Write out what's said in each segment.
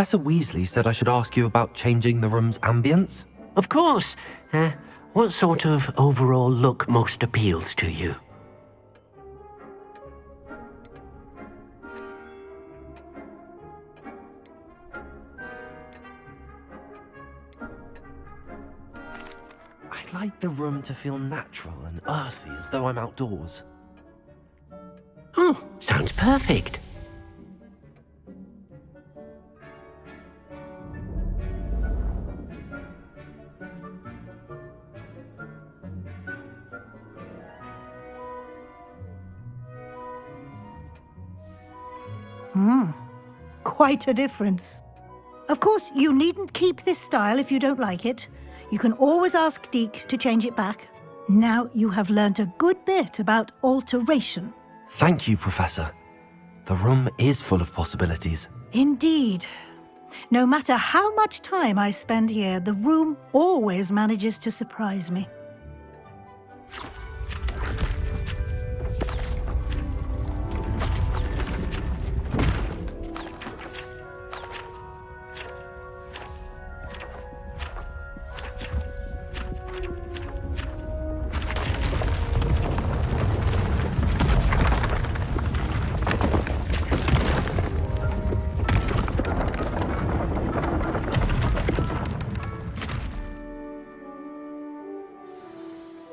Professor Weasley said I should ask you about changing the room's ambience. Of course. What sort of overall look most appeals to you? I'd like the room to feel natural and earthy, as though I'm outdoors. Oh, sounds perfect. Quite a difference. Of course, you needn't keep this style if you don't like it. You can always ask Deke to change it back. Now you have learnt a good bit about alteration. Thank you, Professor. The room is full of possibilities. Indeed. No matter how much time I spend here, the room always manages to surprise me.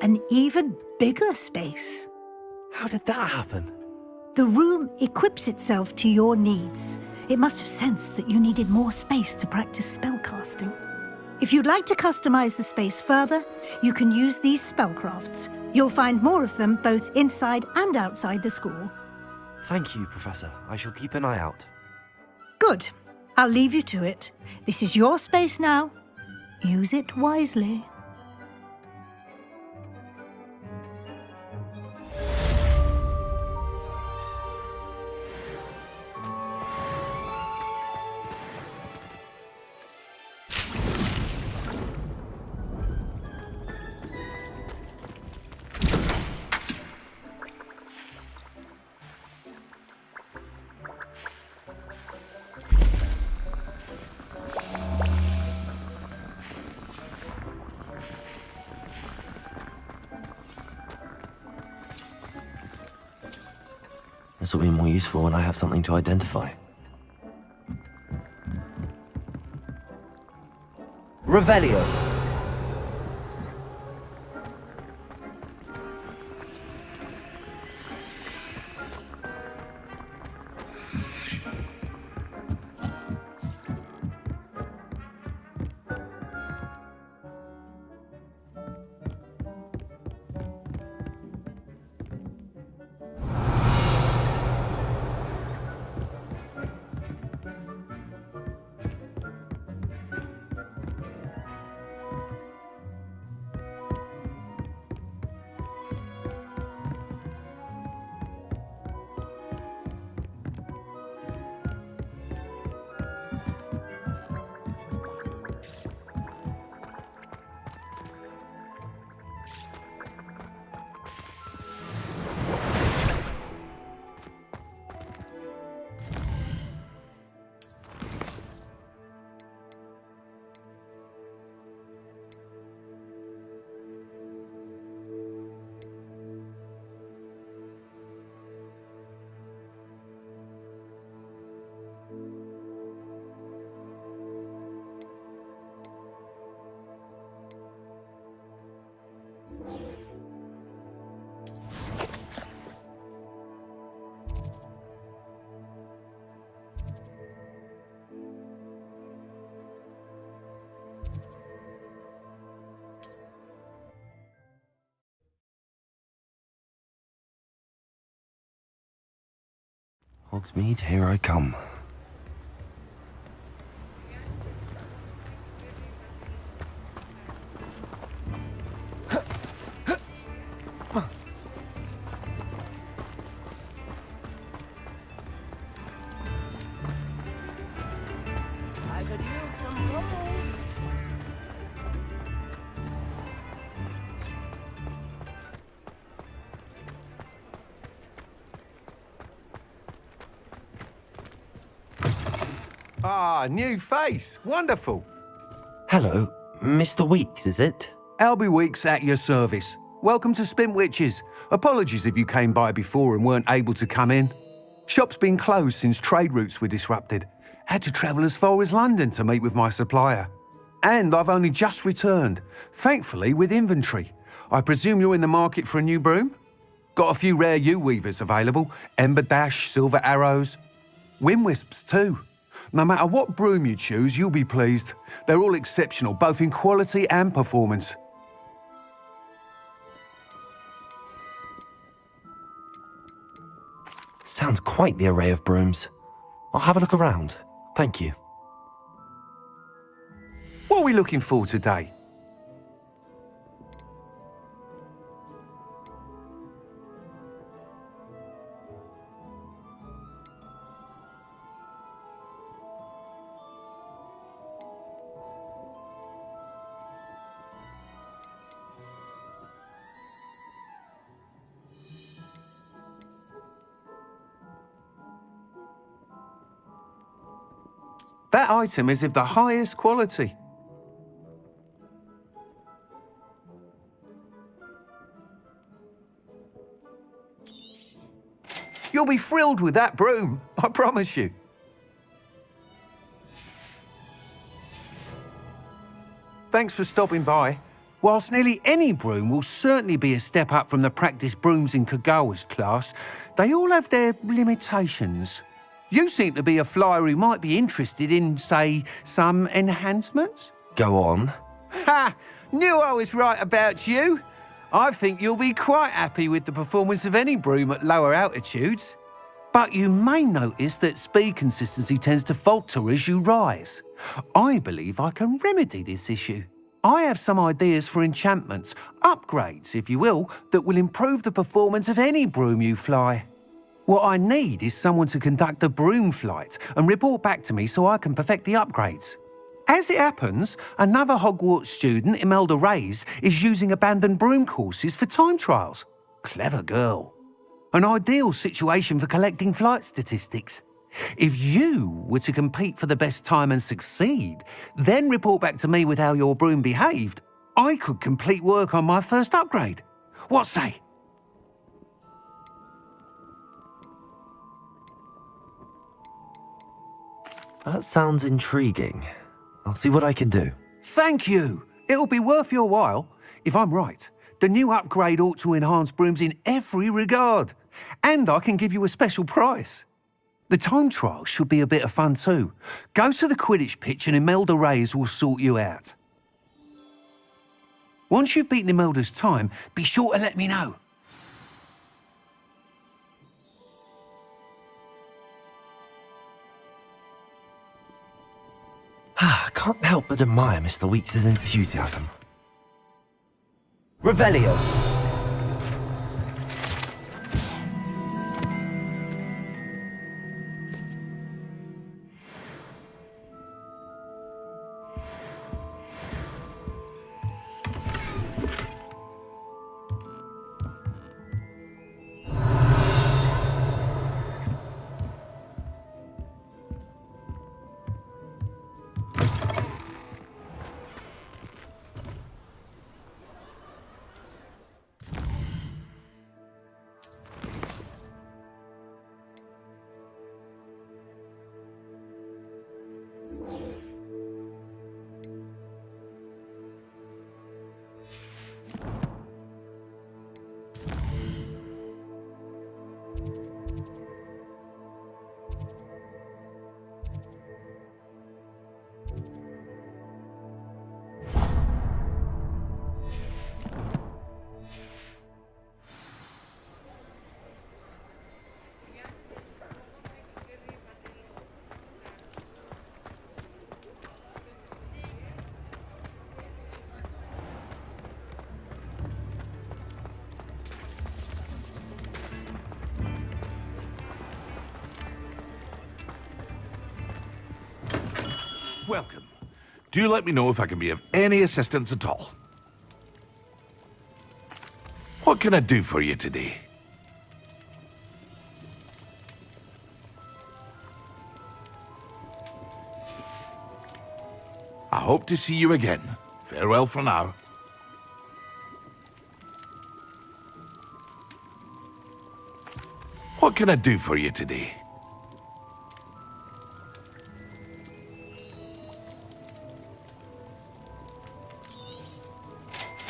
An even bigger space. How did that happen? The room equips itself to your needs. It must have sensed that you needed more space to practice spellcasting. If you'd like to customize the space further, you can use these spellcrafts. You'll find more of them both inside and outside the school. Thank you, Professor. I shall keep an eye out. Good. I'll leave you to it. This is your space now. Use it wisely. This will be more useful when I have something to identify. Revelio. Hogsmeade, here I come. I could use some roll. Ah, new face. Wonderful. Hello, Mr. Weeks, is it? Albie Weeks at your service. Welcome to Spintwitches. Apologies if you came by before and weren't able to come in. Shop's been closed since trade routes were disrupted. Had to travel as far as London to meet with my supplier. And I've only just returned, thankfully with inventory. I presume you're in the market for a new broom? Got a few rare U-weavers available, Ember Dash, Silver Arrows. Wind Wisps too. No matter what broom you choose, you'll be pleased. They're all exceptional, both in quality and performance. Sounds quite the array of brooms. I'll have a look around. Thank you. What are we looking for today? That item is of the highest quality. You'll be thrilled with that broom, I promise you. Thanks for stopping by. Whilst nearly any broom will certainly be a step up from the practice brooms in Kagawa's class, they all have their limitations. You seem to be a flyer who might be interested in, say, some enhancements? Go on. Ha! Knew I was right about you. I think you'll be quite happy with the performance of any broom at lower altitudes. But you may notice that speed consistency tends to falter as you rise. I believe I can remedy this issue. I have some ideas for enchantments, upgrades, if you will, that will improve the performance of any broom you fly. What I need is someone to conduct a broom flight and report back to me so I can perfect the upgrades. As it happens, another Hogwarts student, Imelda Reyes, is using abandoned broom courses for time trials. Clever girl. An ideal situation for collecting flight statistics. If you were to compete for the best time and succeed, then report back to me with how your broom behaved, I could complete work on my first upgrade. What say? That sounds intriguing. I'll see what I can do. Thank you. It'll be worth your while. If I'm right, the new upgrade ought to enhance brooms in every regard. And I can give you a special price. The time trial should be a bit of fun too. Go to the Quidditch pitch and Imelda Reyes will sort you out. Once you've beaten Imelda's time, be sure to let me know. I can't help but admire Mr. Weeks' enthusiasm. Revelio. Welcome. Do let me know if I can be of any assistance at all. What can I do for you today? hope to see you again. Farewell for now. What can I do for you today?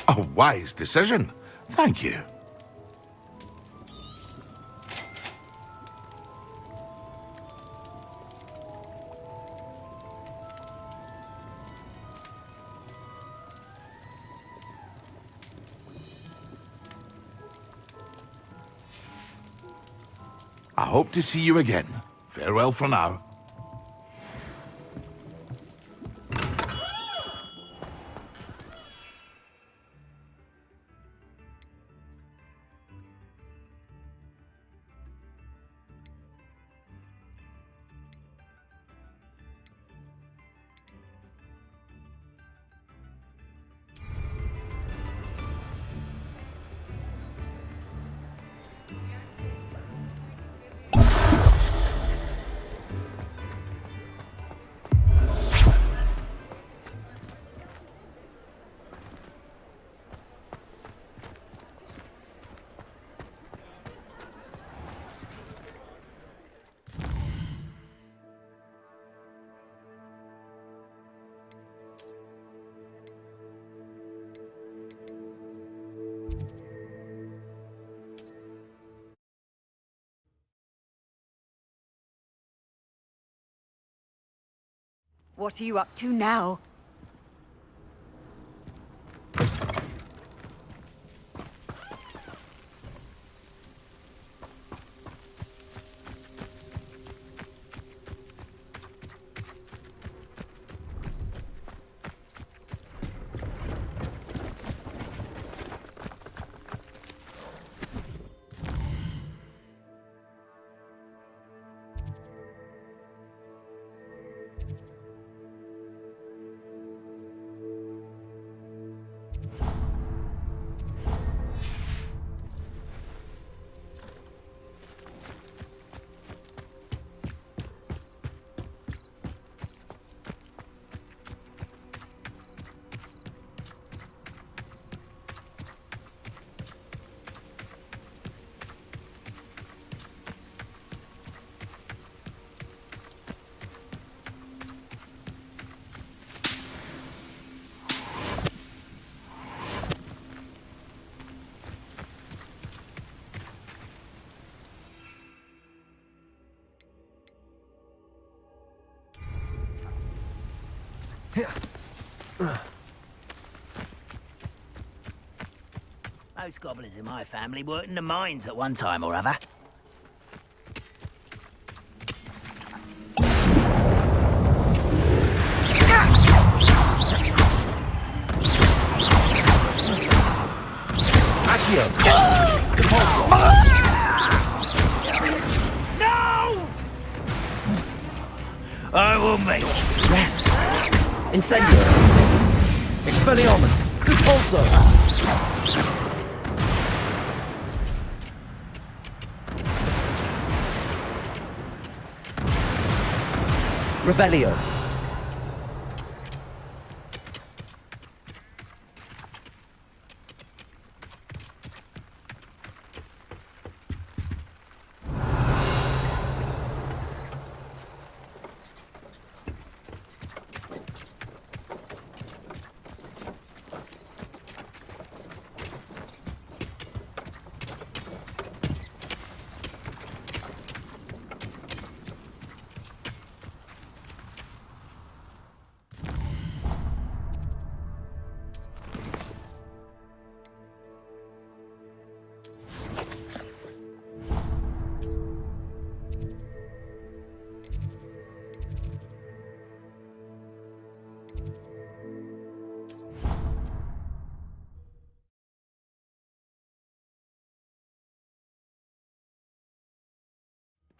A wise decision. Thank you. I hope to see you again. Farewell for now. What are you up to now? Most goblins in my family worked in the mines at one time or other. Accio! Depulso! No! I will make it. Rest! Incendio! Expelliarmus! Depulso! Revelio!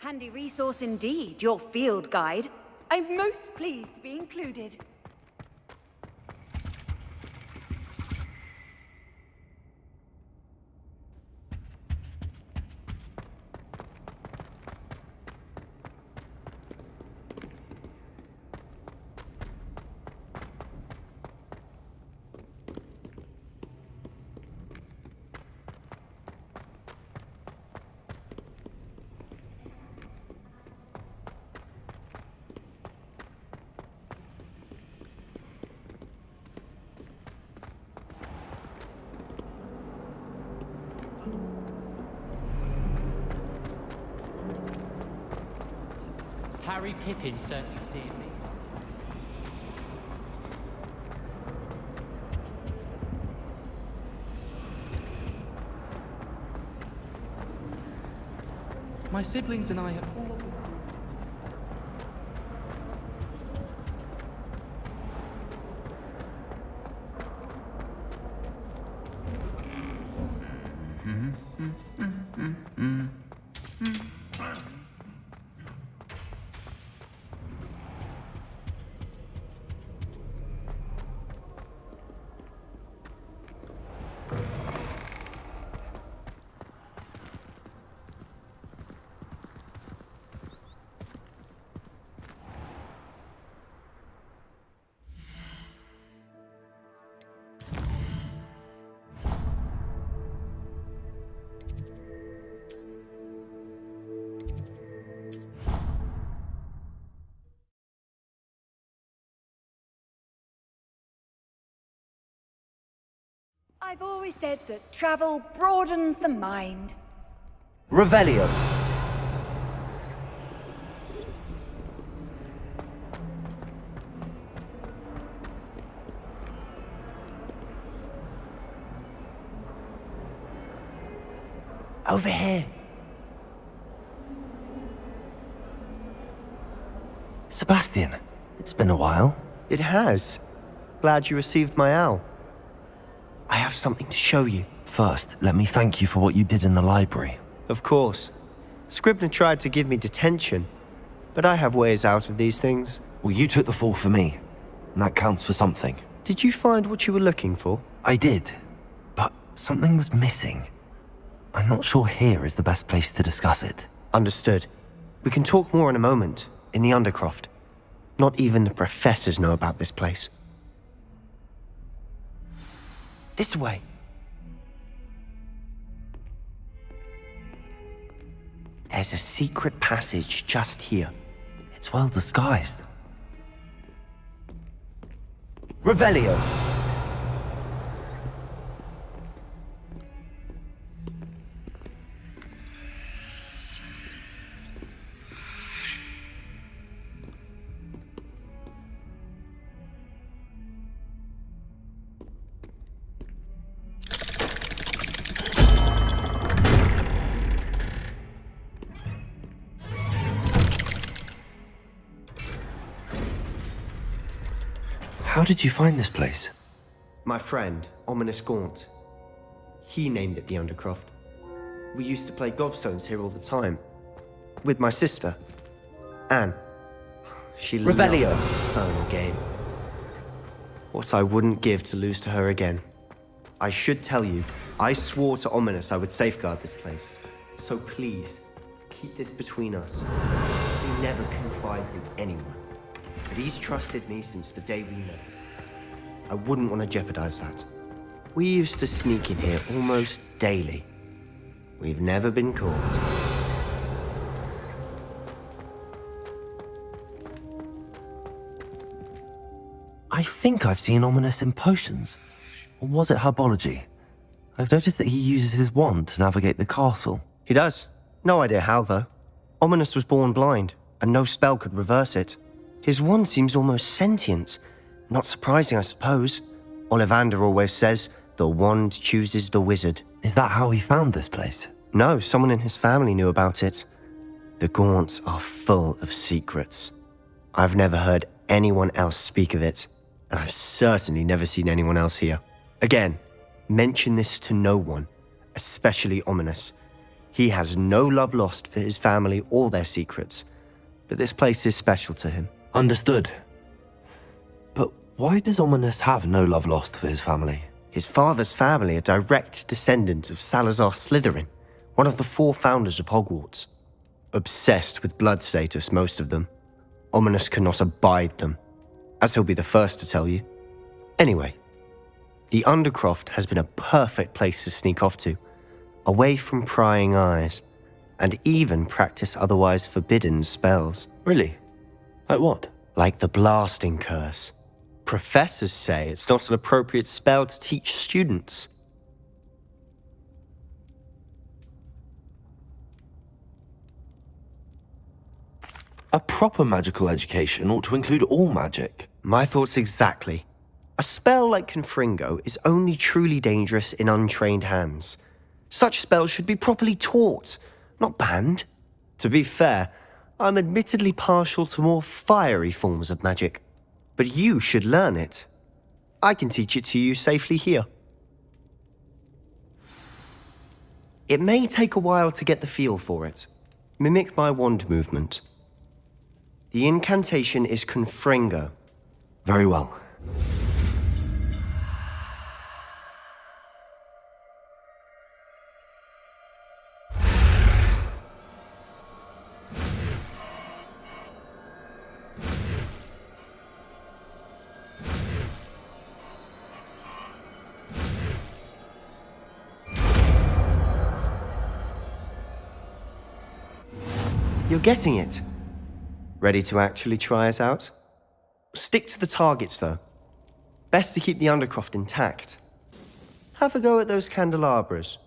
Handy resource indeed, your field guide. I'm most pleased to be included. Harry Pippin certainly steered me. My siblings and I have all... I've always said that travel broadens the mind. Revelio. Over here. Sebastian, it's been a while. It has. Glad you received my owl. I have something to show you. First, let me thank you for what you did in the library. Of course. Scribner tried to give me detention, but I have ways out of these things. Well, you took the fall for me, and that counts for something. Did you find what you were looking for? I did, but something was missing. I'm not sure here is the best place to discuss it. Understood. We can talk more in a moment, in the Undercroft. Not even the professors know about this place. This way. There's a secret passage just here. It's well disguised. Revelio. How did you find this place? My friend, Ominous Gaunt. He named it the Undercroft. We used to play gobstones here all the time. With my sister, Anne. She loved Revelio. that infernal game. What I wouldn't give to lose to her again. I should tell you, I swore to Ominous I would safeguard this place. So please, keep this between us. He never confides in anyone. But he's trusted me since the day we met. I wouldn't want to jeopardize that. We used to sneak in here almost daily. We've never been caught. I think I've seen Ominous in potions. Or was it herbology? I've noticed that he uses his wand to navigate the castle. He does. No idea how, though. Ominous was born blind, and no spell could reverse it. His wand seems almost sentient. Not surprising, I suppose. Ollivander always says, the wand chooses the wizard. Is that how he found this place? No, someone in his family knew about it. The Gaunts are full of secrets. I've never heard anyone else speak of it, and I've certainly never seen anyone else here. Again, mention this to no one, especially Ominous. He has no love lost for his family or their secrets, but this place is special to him. Understood. But why does Ominous have no love lost for his family? His father's family are direct descendants of Salazar Slytherin, one of the 4 founders of Hogwarts. Obsessed with blood status, most of them. Ominous cannot abide them, as he'll be the first to tell you. Anyway, the Undercroft has been a perfect place to sneak off to, away from prying eyes, and even practice otherwise forbidden spells. Really? Like what? Like the blasting curse. Professors say it's not an appropriate spell to teach students. A proper magical education ought to include all magic. My thoughts exactly. A spell like Confringo is only truly dangerous in untrained hands. Such spells should be properly taught, not banned. To be fair, I'm admittedly partial to more fiery forms of magic. But you should learn it. I can teach it to you safely here. It may take a while to get the feel for it. Mimic my wand movement. The incantation is Confringo. Very well. You're getting it. Ready to actually try it out? Stick to the targets, though. Best to keep the undercroft intact. Have a go at those candelabras.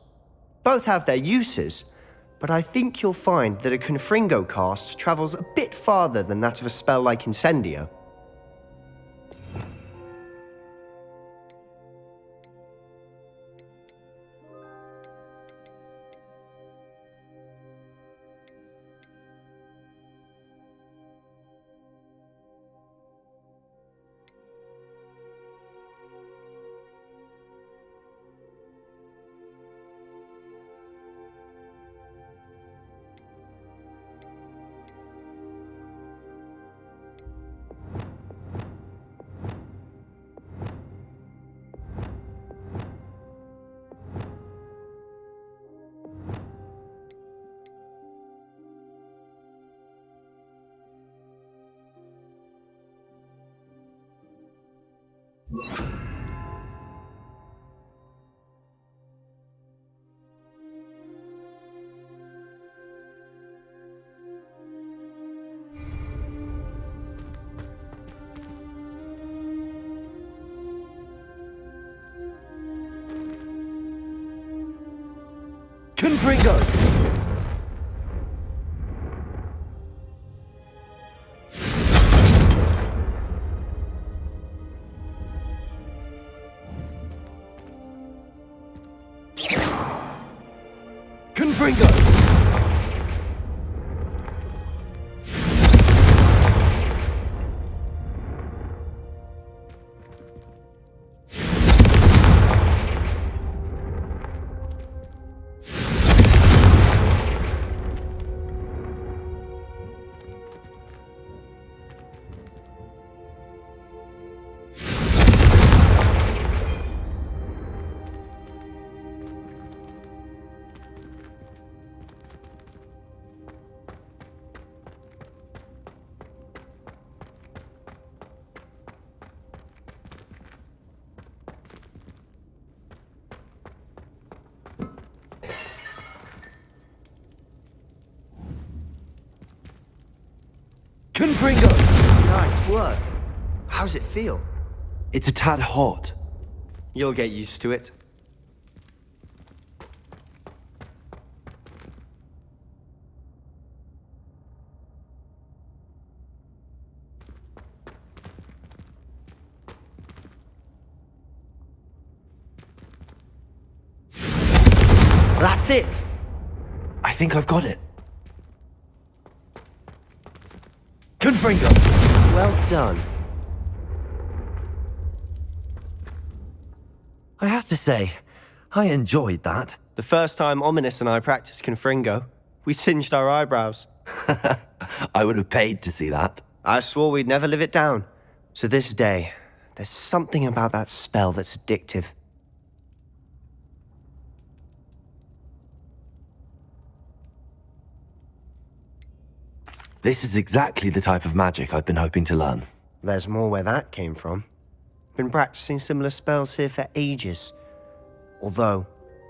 Both have their uses, but I think you'll find that a Confringo cast travels a bit farther than that of a spell like Incendio. Confringo! Confringo! Confringo! Nice work. How's it feel? It's a tad hot. You'll get used to it. That's it! I think I've got it. Confringo! Well done. I have to say, I enjoyed that. The first time Ominous and I practiced Confringo, we singed our eyebrows. I would have paid to see that. I swore we'd never live it down. To this day, there's something about that spell that's addictive. This is exactly the type of magic I've been hoping to learn. There's more where that came from. Been practicing similar spells here for ages. Although,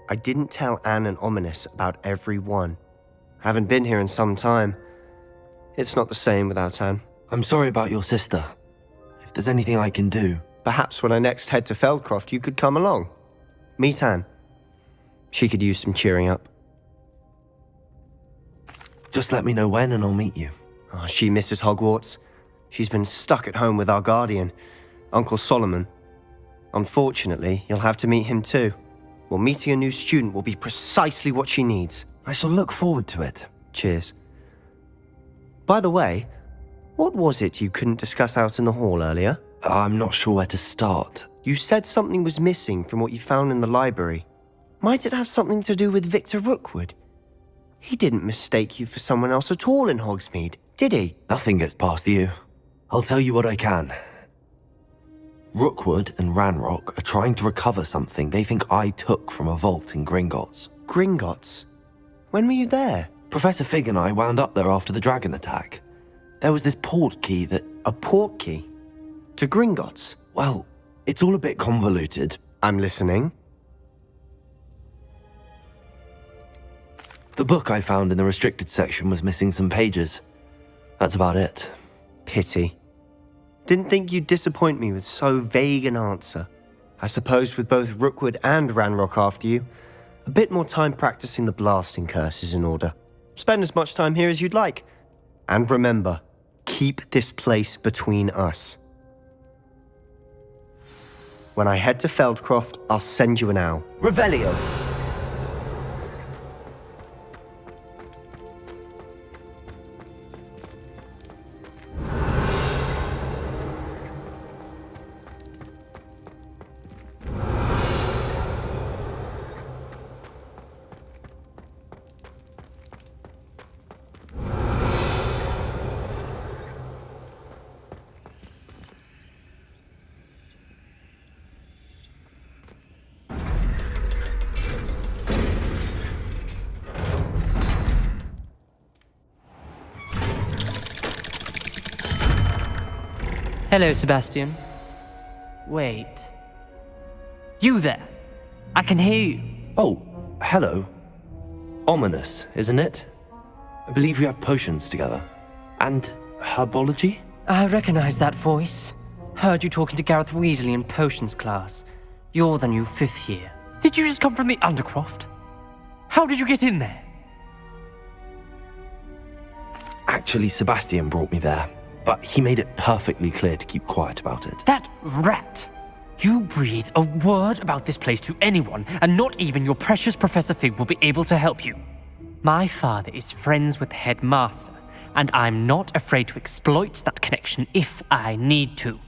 I didn't tell Anne and Ominous about every one. Haven't been here in some time. It's not the same without Anne. I'm sorry about your sister. If there's anything I can do... Perhaps when I next head to Feldcroft, you could come along. Meet Anne. She could use some cheering up. Just let me know when and I'll meet you. Oh, she misses Hogwarts. She's been stuck at home with our guardian, Uncle Solomon. Unfortunately, you'll have to meet him too. Well, meeting a new student will be precisely what she needs. I shall look forward to it. Cheers. By the way, what was it you couldn't discuss out in the hall earlier? I'm not sure where to start. You said something was missing from what you found in the library. Might it have something to do with Victor Rookwood? He didn't mistake you for someone else at all in Hogsmeade, did he? Nothing gets past you. I'll tell you what I can. Rookwood and Ranrock are trying to recover something they think I took from a vault in Gringotts. Gringotts? When were you there? Professor Fig and I wound up there after the dragon attack. There was this port key that... A port key? To Gringotts? Well, it's all a bit convoluted. I'm listening. The book I found in the restricted section was missing some pages. That's about it. Pity. Didn't think you'd disappoint me with so vague an answer. I suppose with both Rookwood and Ranrock after you, a bit more time practicing the blasting curse is in order. Spend as much time here as you'd like. And remember, keep this place between us. When I head to Feldcroft, I'll send you an owl. Revelio! Hello, Sebastian. Wait. You there? I can hear you. Oh, hello. Ominous, isn't it? I believe we have potions together. And herbology? I recognize that voice. Heard you talking to Gareth Weasley in potions class. You're the new 5th year. Did you just come from the Undercroft? How did you get in there? Actually, Sebastian brought me there, but he made it perfectly clear to keep quiet about it. That rat! You breathe a word about this place to anyone, and not even your precious Professor Fig will be able to help you. My father is friends with the headmaster, and I'm not afraid to exploit that connection if I need to.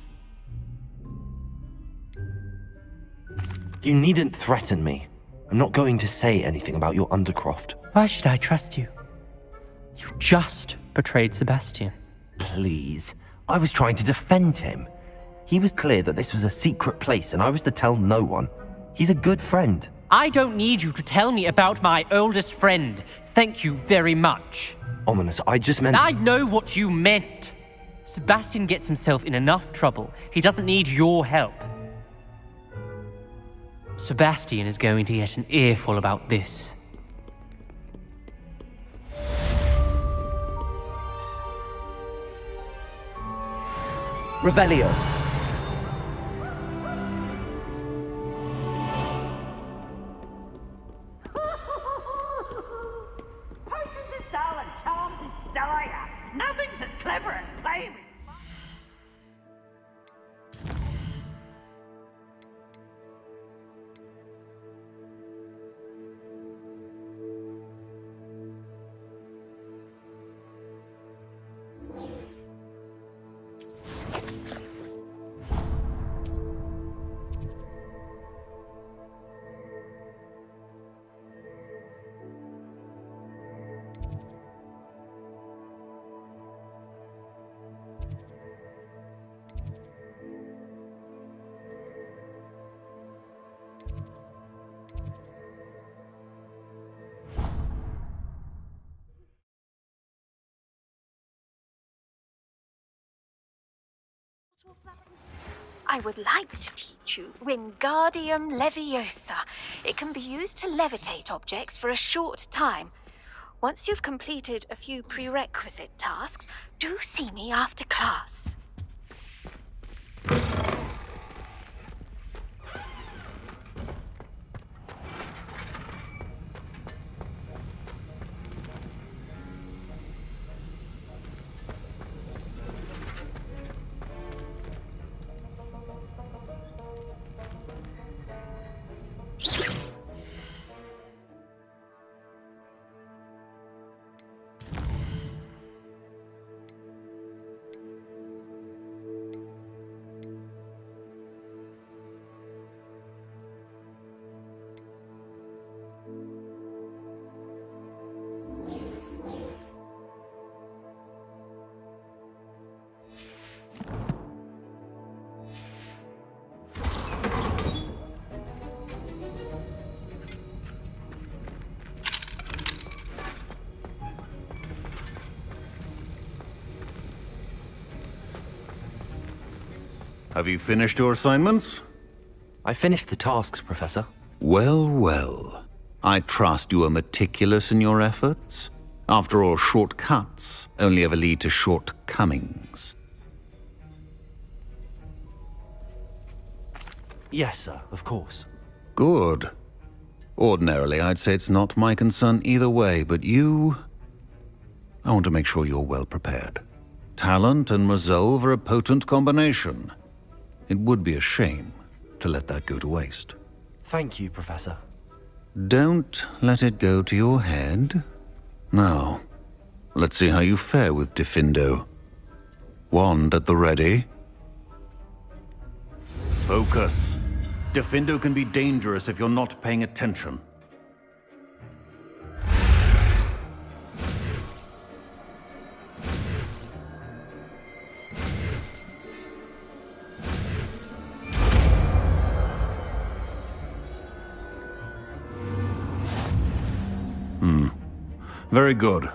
You needn't threaten me. I'm not going to say anything about your Undercroft. Why should I trust you? You just betrayed Sebastian. Please. I was trying to defend him. He was clear that this was a secret place and I was to tell no one. He's a good friend. I don't need you to tell me about my oldest friend. Thank you very much. Ominous, I just meant... I know what you meant. Sebastian gets himself in enough trouble. He doesn't need your help. Sebastian is going to get an earful about this. Revelio. Nothing's as clever as playing with... I would like to teach you Wingardium Leviosa. It can be used to levitate objects for a short time. Once you've completed a few prerequisite tasks, do see me after class. Have you finished your assignments? I finished the tasks, Professor. Well, well. I trust you are meticulous in your efforts. After all, shortcuts only ever lead to shortcomings. Yes, sir, of course. Good. Ordinarily, I'd say it's not my concern either way, but you... I want to make sure you're well prepared. Talent and resolve are a potent combination. It would be a shame to let that go to waste. Thank you, Professor. Don't let it go to your head. Now, let's see how you fare with Diffindo. Wand at the ready. Focus. Diffindo can be dangerous if you're not paying attention. Very good.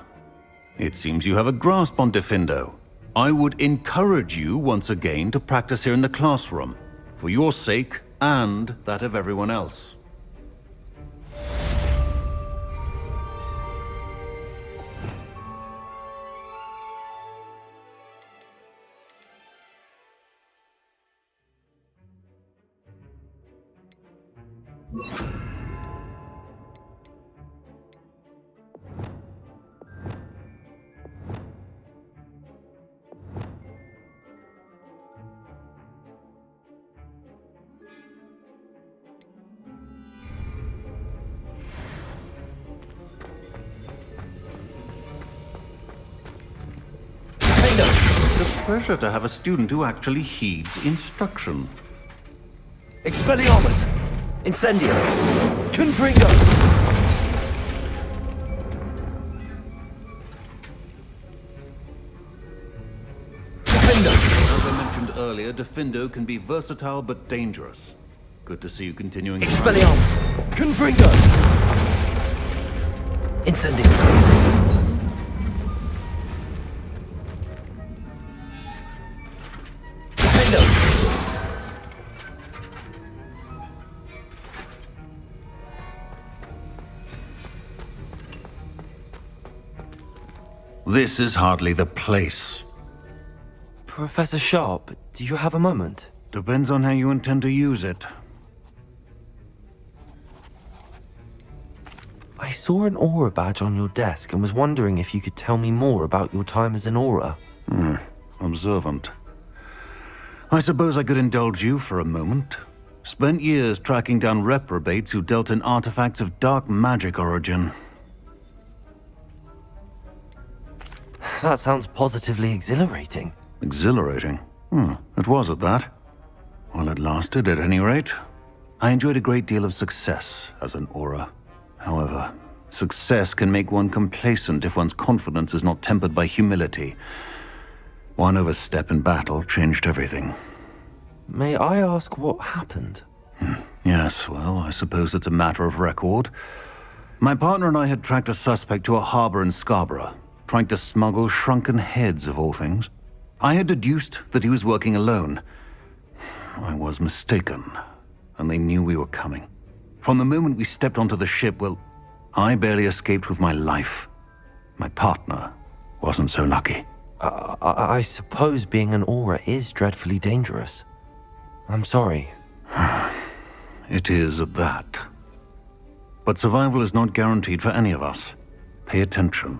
It seems you have a grasp on Diffindo. I would encourage you once again to practice here in the classroom, for your sake and that of everyone else. It's a pleasure to have a student who actually heeds instruction. Expelliarmus! Incendio! Confringo! Diffindo! As I mentioned earlier, Diffindo can be versatile but dangerous. Good to see you continuing. Expelliarmus! Confringo! Incendio! This is hardly the place. Professor Sharp, do you have a moment? Depends on how you intend to use it. I saw an aura badge on your desk and was wondering if you could tell me more about your time as an aura. Observant. I suppose I could indulge you for a moment. Spent years tracking down reprobates who dealt in artifacts of dark magic origin. That sounds positively exhilarating. Exhilarating? It was at that. While it lasted, at any rate. I enjoyed a great deal of success as an aura. However, success can make one complacent if one's confidence is not tempered by humility. One overstep in battle changed everything. May I ask what happened? Yes, well, I suppose it's a matter of record. My partner and I had tracked a suspect to a harbor in Scarborough, trying to smuggle shrunken heads of all things. I had deduced that he was working alone. I was mistaken, and they knew we were coming. From the moment we stepped onto the ship, well, I barely escaped with my life. My partner wasn't so lucky. I suppose being an aura is dreadfully dangerous. I'm sorry. It is at that. But survival is not guaranteed for any of us. Pay attention.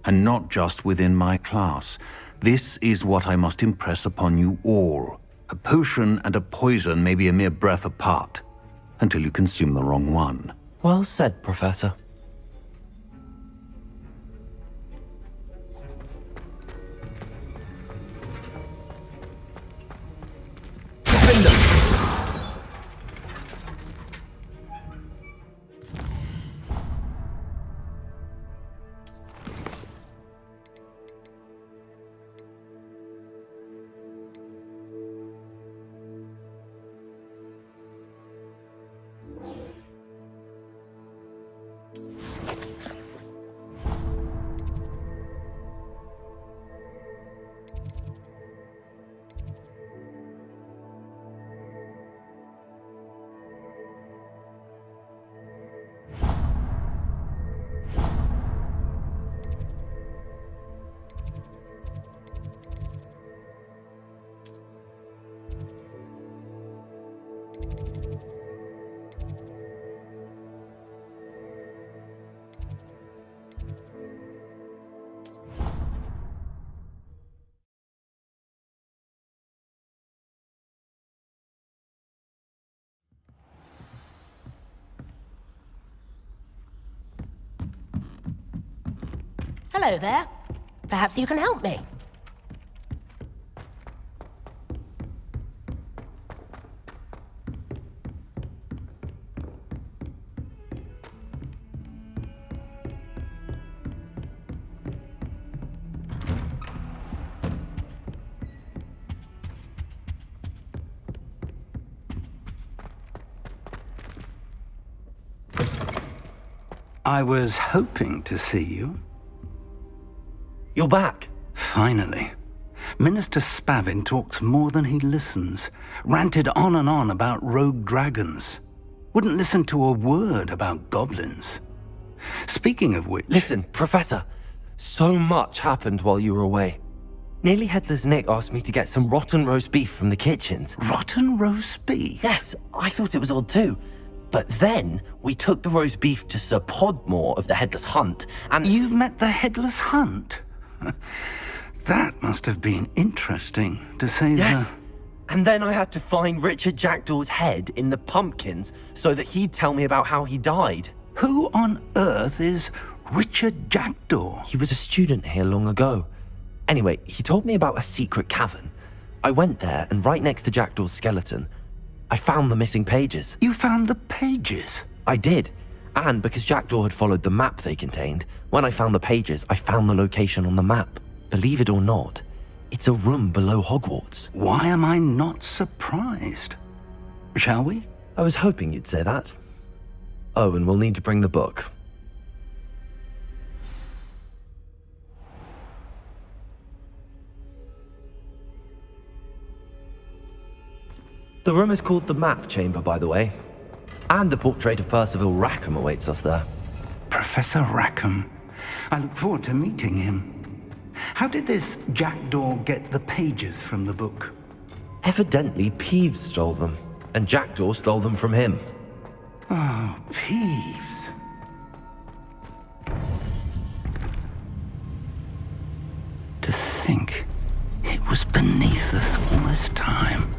And not just within my class. This is what I must impress upon you all. A potion and a poison may be a mere breath apart, until you consume the wrong one. Well said, Professor. Hello there. Perhaps you can help me. I was hoping to see you. You're back. Finally. Minister Spavin talks more than he listens. Ranted on and on about rogue dragons. Wouldn't listen to a word about goblins. Speaking of which... Listen, Professor. So much happened while you were away. Nearly Headless Nick asked me to get some rotten roast beef from the kitchens. Rotten roast beef? Yes, I thought it was odd too. But then we took the roast beef to Sir Podmore of the Headless Hunt, and... You met the Headless Hunt? That must have been interesting, to say the... Yes. And then I had to find Richard Jackdaw's head in the pumpkins so that he'd tell me about how he died. Who on earth is Richard Jackdaw? He was a student here long ago. Anyway, he told me about a secret cavern. I went there, and right next to Jackdaw's skeleton, I found the missing pages. You found the pages? I did. And because Jackdaw had followed the map they contained, when I found the pages, I found the location on the map. Believe it or not, it's a room below Hogwarts. Why am I not surprised? Shall we? I was hoping you'd say that. Oh, and we'll need to bring the book. The room is called the Map Chamber, by the way. And the portrait of Percival Rackham awaits us there. Professor Rackham. I look forward to meeting him. How did this Jackdaw get the pages from the book? Evidently, Peeves stole them, and Jackdaw stole them from him. Oh, Peeves. To think it was beneath us all this time.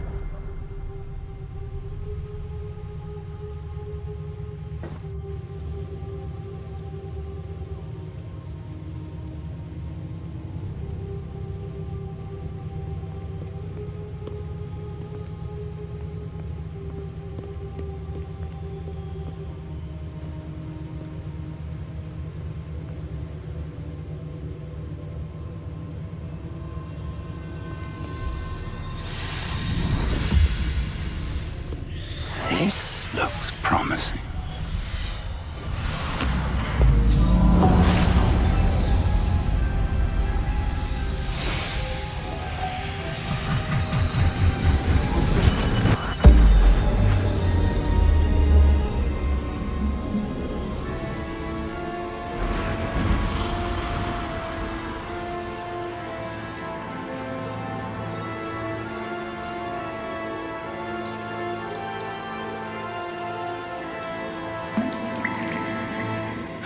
This looks promising.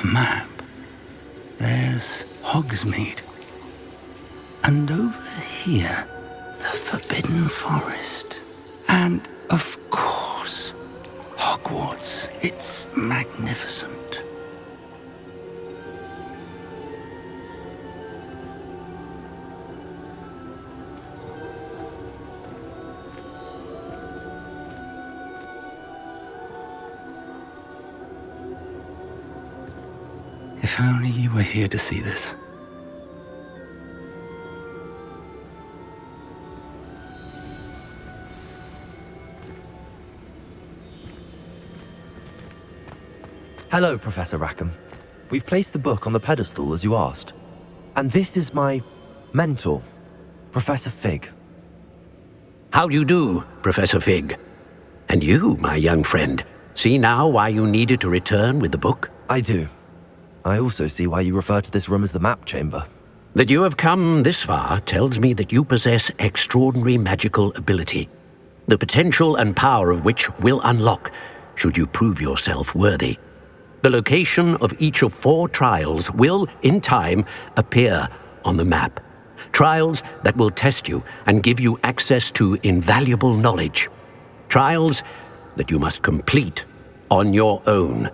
A map. There's Hogsmeade. And over here, the Forbidden Forest. And, of course, Hogwarts. It's magnificent. If only you were here to see this. Hello, Professor Rackham. We've placed the book on the pedestal as you asked. And this is my mentor, Professor Fig. How do you do, Professor Fig? And you, my young friend, see now why you needed to return with the book? I do. I also see why you refer to this room as the Map Chamber. That you have come this far tells me that you possess extraordinary magical ability, the potential and power of which will unlock should you prove yourself worthy. The location of each of 4 trials will, in time, appear on the map. Trials that will test you and give you access to invaluable knowledge. Trials that you must complete on your own.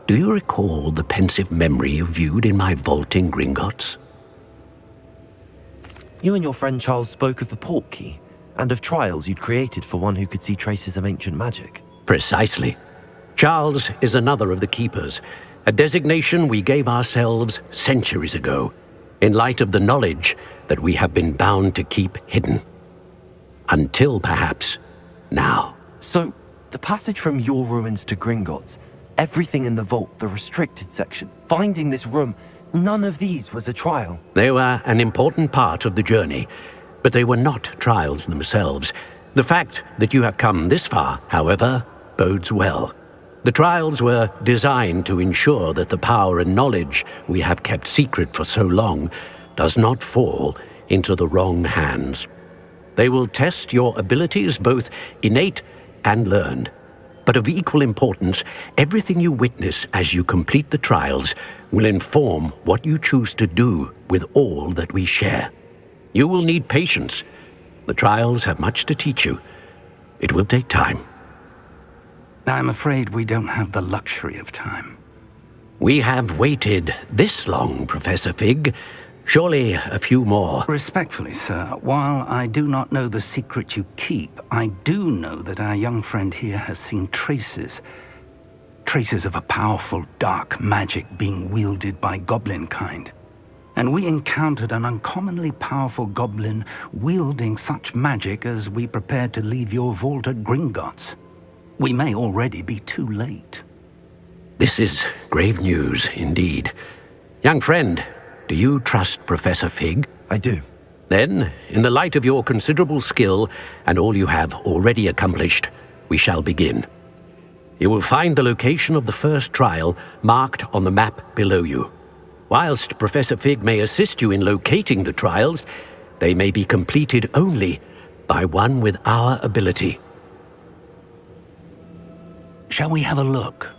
Do you recall the pensive memory you viewed in my vault in Gringotts? You and your friend Charles spoke of the port key, and of trials you'd created for one who could see traces of ancient magic. Precisely. Charles is another of the keepers, a designation we gave ourselves centuries ago, in light of the knowledge that we have been bound to keep hidden. Until, perhaps, now. So, the passage from your ruins to Gringotts, everything in the vault, the restricted section, finding this room, none of these was a trial. They were an important part of the journey, but they were not trials themselves. The fact that you have come this far, however, bodes well. The trials were designed to ensure that the power and knowledge we have kept secret for so long does not fall into the wrong hands. They will test your abilities, both innate and learned. But of equal importance, everything you witness as you complete the trials will inform what you choose to do with all that we share. You will need patience. The trials have much to teach you. It will take time. I'm afraid we don't have the luxury of time. We have waited this long, Professor Fig. Surely a few more. Respectfully, sir, while I do not know the secret you keep, I do know that our young friend here has seen traces of a powerful dark magic being wielded by goblin kind. And we encountered an uncommonly powerful goblin wielding such magic as we prepared to leave your vault at Gringotts. We may already be too late. This is grave news indeed. Young friend, do you trust Professor Fig? I do. Then, in the light of your considerable skill and all you have already accomplished, we shall begin. You will find the location of the first trial marked on the map below you. Whilst Professor Fig may assist you in locating the trials, they may be completed only by one with our ability. Shall we have a look?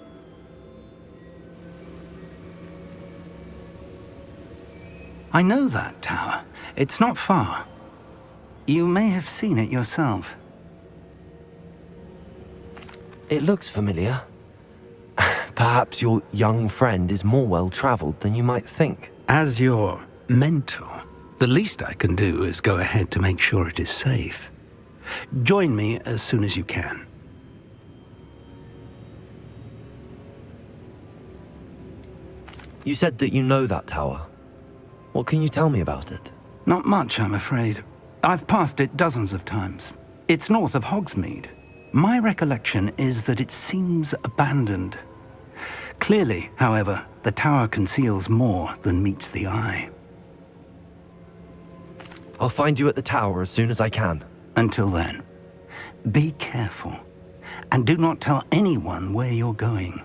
I know that tower. It's not far. You may have seen it yourself. It looks familiar. Perhaps your young friend is more well-traveled than you might think. As your mentor, the least I can do is go ahead to make sure it is safe. Join me as soon as you can. You said that you know that tower. What can you tell me about it? Not much, I'm afraid. I've passed it dozens of times. It's north of Hogsmeade. My recollection is that it seems abandoned. Clearly, however, the tower conceals more than meets the eye. I'll find you at the tower as soon as I can. Until then, be careful, and do not tell anyone where you're going.